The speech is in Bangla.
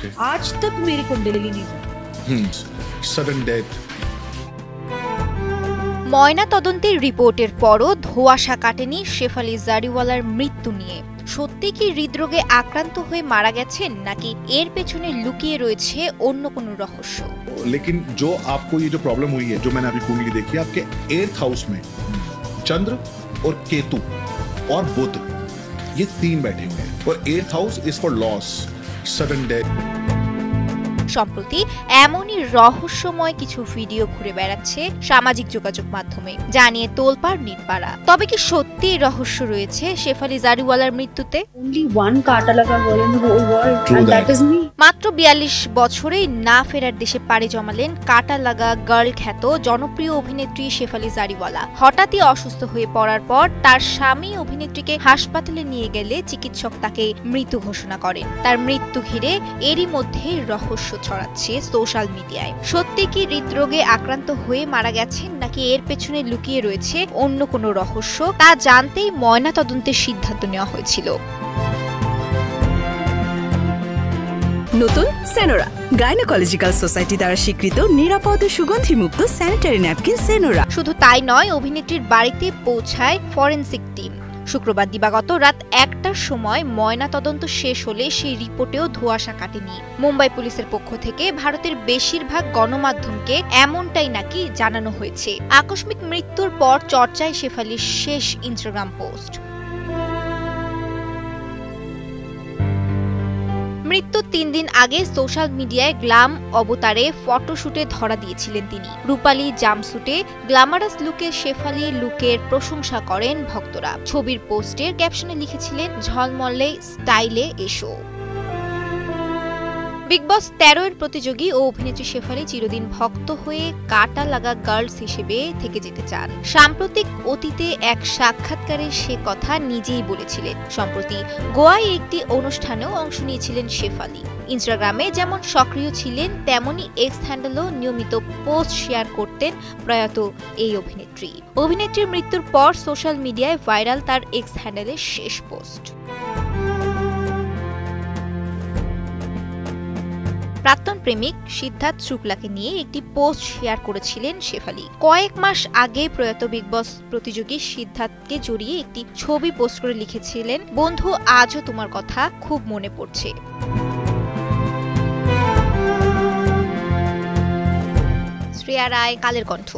आज तक मेरी कुंडली नहीं सडन डेथ। ময়না তদন্তের রিপোর্টের পরও ধোঁয়াশা কাটেনি শেফালি জারিওয়ালার মৃত্যু নিয়ে। সত্যি কি হৃদরোগে আক্রান্ত হয়ে মারা গেছেন নাকি এর পেছনে লুকিয়ে রয়েছে অন্য কোনো রহস্য? लेकिन जो आपको ये जो प्रॉब्लम हुई है, जो मैंने अभी कुंडली देखी, आपके 8th हाउस में चंद्र और केतु और बुध, ये 3 बैठे हुए हैं और 8th house is for loss, sudden death. সম্প্রতি এমনই রহস্যময় কিছু ভিডিও ঘুরে বেড়াচ্ছে সামাজিক যোগাযোগ মাধ্যমে, যা নিয়ে তোলপাড় নির্পাড়া। তবে কি সত্যি রহস্য রয়েছে শেফালি জারিওয়ালার মৃত্যুতে? only one কাটা লাগা girl in the whole world and that is me। মাত্র 42 বছরেই না ফেরার দেশে পাড়ি জমালেন কাটা লাগা গার্ল খ্যাত জনপ্রিয় অভিনেত্রী শেফালি জারিওয়ালা। হঠাৎই অসুস্থ হয়ে পড়ার পর তার স্বামী অভিনেত্রীকে হাসপাতালে নিয়ে গেলে চিকিৎসক তাকে মৃত ঘোষণা করেন। তার মৃত্যু ঘিরে এরই মধ্যে রহস্য ছড়াচ্ছে সোশ্যাল মিডিয়ায়। সত্যি কি হৃদরোগে আক্রান্ত হয়ে মারা গেছেন নাকি এর পেছনে লুকিয়ে রয়েছে অন্য কোনো রহস্য, তা জানতেই ময়না তদন্তের সিদ্ধান্ত নেওয়া হয়েছিল। নতুন সেনোরা, গাইনোকোলজিক্যাল সোসাইটি দ্বারা স্বীকৃত নিরাপদ ও সুগন্ধিমুক্ত স্যানিটারি ন্যাপকিন সেনোরা। শুধু তাই নয়, অভিনেত্রীর বাড়িতে পৌঁছায় ফরেনসিক টিম। শুক্রবার দিবাগত রাত 1টার সময় ময়না তদন্ত শেষ হলে সেই রিপোর্টেও ধোঁয়াশা কাটেনি। মুম্বাই পুলিশের পক্ষ থেকে ভারতের বেশিরভাগ গণমাধ্যমকে এমনটাই নাকি জানানো হয়েছে। আকস্মিক মৃত্যুর পর চর্চায় শেফালির শেষ ইনস্টাগ্রাম পোস্ট। মৃত্যুর 3 দিন আগে সোশ্যাল মিডিয়ায় গ্লাম অবতারে ফটোশুটে ধরা দিয়েছিলেন তিনি। রূপালী জাম্পস্যুটে গ্ল্যামারাস লুকে শেফালি লুকের প্রশংসা করেন ভক্তরা। ছবির পোস্টের ক্যাপশনে লিখেছিলেন, ঝলমলে স্টাইলে এসো। বিগ বস 13 এর প্রতিযোগী ও অভিনেত্রী শেফালি চিরদিন ভক্ত হয়ে কাটা লাগা গার্লস হিসেবে থেকে যেতে চান। সাম্প্রতিক অতীতে এক সাক্ষাৎকারে সে কথা নিজেই বলেছিলেন। সম্প্রতি গোয়ায় একটি অনুষ্ঠানেও অংশ নিয়েছিলেন শেফালি। ইনস্টাগ্রামে যেমন সক্রিয় ছিলেন, তেমনি এক্স হ্যান্ডেলও নিয়মিত পোস্ট শেয়ার করতেন প্রয়াত এই অভিনেত্রী। অভিনেত্রীর মৃত্যুর পর সোশ্যাল মিডিয়ায় ভাইরাল তার এক্স হ্যান্ডেলের শেষ পোস্ট। প্রাক্তন প্রেমিক সিদ্ধার্থ শুক্লাকে নিয়ে একটি পোস্ট শেয়ার করেছিলেন শেফালি। কয়েক মাস আগে প্রয়াত বিগ বস প্রতিযোগী সিদ্ধার্থকে জড়িয়ে একটি ছবি পোস্ট করে লিখেছিলেন, বন্ধু আজও তোমার কথা খুব মনে পড়ছে। শ্রেয়া রায়, কালের কণ্ঠ।